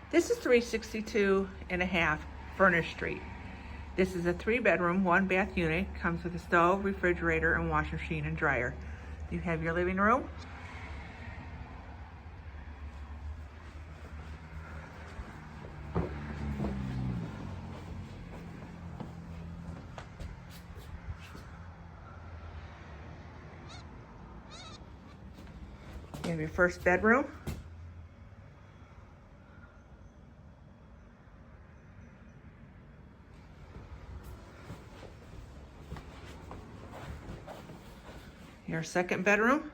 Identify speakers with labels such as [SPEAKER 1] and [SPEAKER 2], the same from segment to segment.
[SPEAKER 1] This is 362 and a half Furnace Street. This is a 3-bedroom, 1-bath unit. Comes with a stove, refrigerator, and washing machine and dryer. You have your living room. You have your first bedroom. Your second bedroom.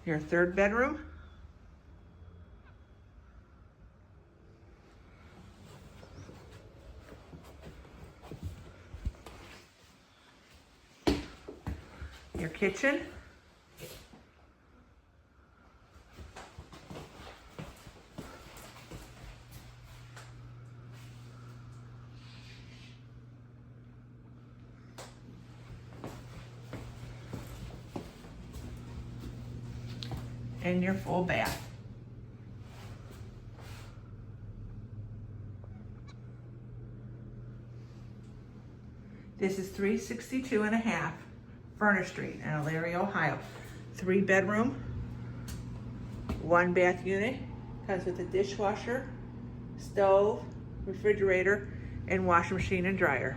[SPEAKER 1] Your third bedroom. Your kitchen. And your full bath. This is 362 and a half Furnace Street in Elyria, Ohio. 3-bedroom, 1-bath unit. Comes with a dishwasher, stove, refrigerator, and washing machine and dryer.